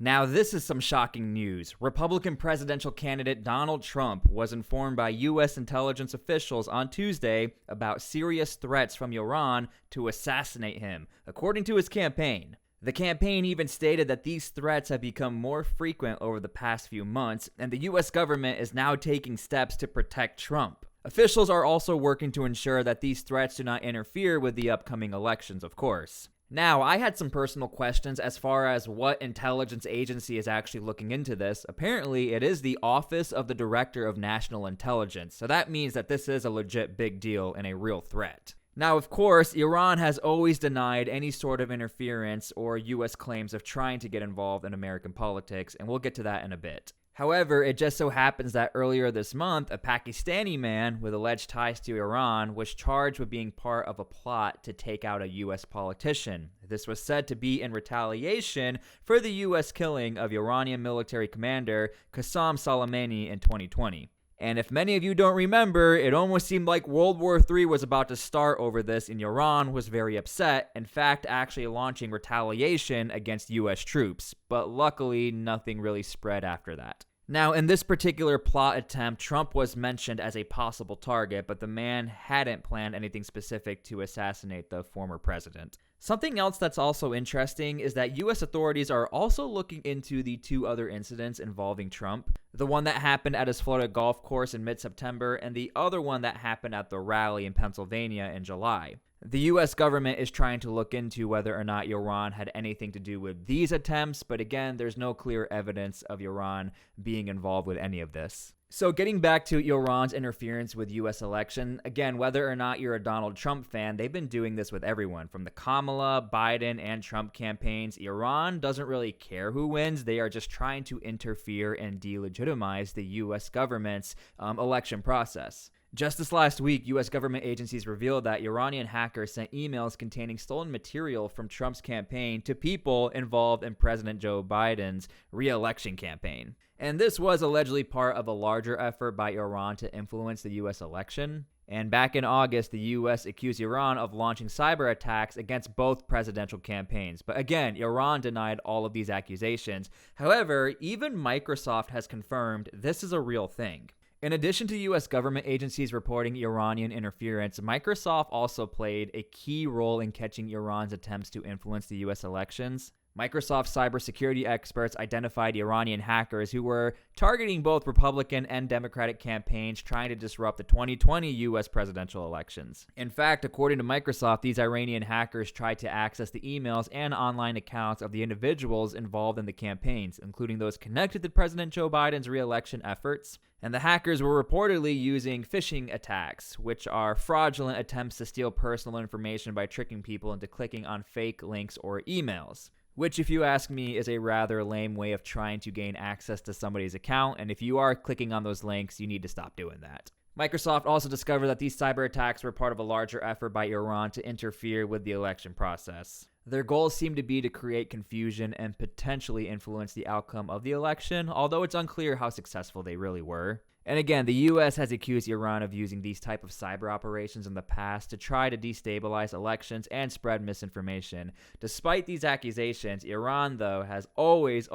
Now, this is some shocking news. Republican presidential candidate Donald Trump was informed by U.S. intelligence officials on Tuesday about serious threats from Iran to assassinate him, according to his campaign. The campaign even stated that these threats have become more frequent over the past few months, and the U.S. government is now taking steps to protect Trump. Officials are also working to ensure that these threats do not interfere with the upcoming elections, of course. Now, I had some personal questions as far as what intelligence agency is actually looking into this. Apparently, it is the Office of the Director of National Intelligence, so that means that this is a legit big deal and a real threat. Now, of course, Iran has always denied any sort of interference or U.S. claims of trying to get involved in American politics, and we'll get to that in a bit. However, it just so happens that earlier this month, a Pakistani man with alleged ties to Iran was charged with being part of a plot to take out a U.S. politician. This was said to be in retaliation for the U.S. killing of Iranian military commander Qasem Soleimani in 2020. And if many of you don't remember, it almost seemed like World War III was about to start over this, and Iran was very upset, in fact actually launching retaliation against U.S. troops. But luckily, nothing really spread after that. Now, in this particular plot attempt, Trump was mentioned as a possible target, but the man hadn't planned anything specific to assassinate the former president. Something else that's also interesting is that U.S. authorities are also looking into the two other incidents involving Trump. The one that happened at his Florida golf course in mid-September, and the other one that happened at the rally in Pennsylvania in July. The U.S. government is trying to look into whether or not Iran had anything to do with these attempts, but again, there's no clear evidence of Iran being involved with any of this. So getting back to Iran's interference with U.S. election, again, whether or not you're a Donald Trump fan, they've been doing this with everyone, from the Kamala, Biden, and Trump campaigns. Iran doesn't really care who wins. They are just trying to interfere and delegitimize the U.S. government's election process. Just this last week, U.S. government agencies revealed that Iranian hackers sent emails containing stolen material from Trump's campaign to people involved in President Joe Biden's re-election campaign. And this was allegedly part of a larger effort by Iran to influence the U.S. election. And back in August, the U.S. accused Iran of launching cyber attacks against both presidential campaigns. But again, Iran denied all of these accusations. However, even Microsoft has confirmed this is a real thing. In addition to U.S. government agencies reporting Iranian interference, Microsoft also played a key role in catching Iran's attempts to influence the U.S. elections. Microsoft cybersecurity experts identified Iranian hackers who were targeting both Republican and Democratic campaigns trying to disrupt the 2020 U.S. presidential elections. In fact, according to Microsoft, these Iranian hackers tried to access the emails and online accounts of the individuals involved in the campaigns, including those connected to President Joe Biden's re-election efforts. And the hackers were reportedly using phishing attacks, which are fraudulent attempts to steal personal information by tricking people into clicking on fake links or emails. Which, if you ask me, is a rather lame way of trying to gain access to somebody's account, and if you are clicking on those links, you need to stop doing that. Microsoft also discovered that these cyber attacks were part of a larger effort by Iran to interfere with the election process. Their goals seem to be to create confusion and potentially influence the outcome of the election, although it's unclear how successful they really were. And again, the U.S. has accused Iran of using these type of cyber operations in the past to try to destabilize elections and spread misinformation. Despite these accusations, Iran, though, has always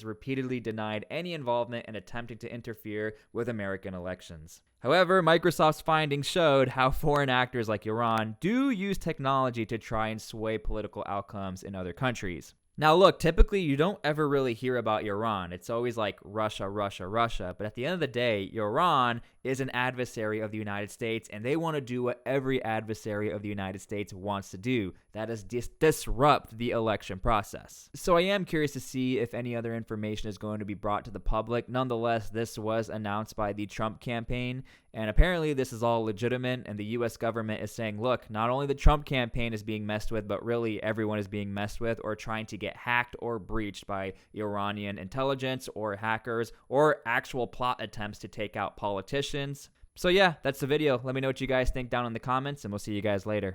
repeatedly denied any involvement in attempting to interfere with American elections. However, Microsoft's findings showed how foreign actors like Iran do use technology to try and sway political outcomes in other countries. Now look, typically you don't ever really hear about Iran. It's always like Russia, Russia, Russia. But at the end of the day, Iran is an adversary of the United States, and they want to do what every adversary of the United States wants to do. That is disrupt the election process. So I am curious to see if any other information is going to be brought to the public. Nonetheless, this was announced by the Trump campaign, and apparently this is all legitimate, and the U.S. government is saying, look, not only the Trump campaign is being messed with, but really everyone is being messed with or trying to get hacked or breached by Iranian intelligence or hackers or actual plot attempts to take out politicians. So yeah, that's the video. Let me know what you guys think down in the comments, and we'll see you guys later.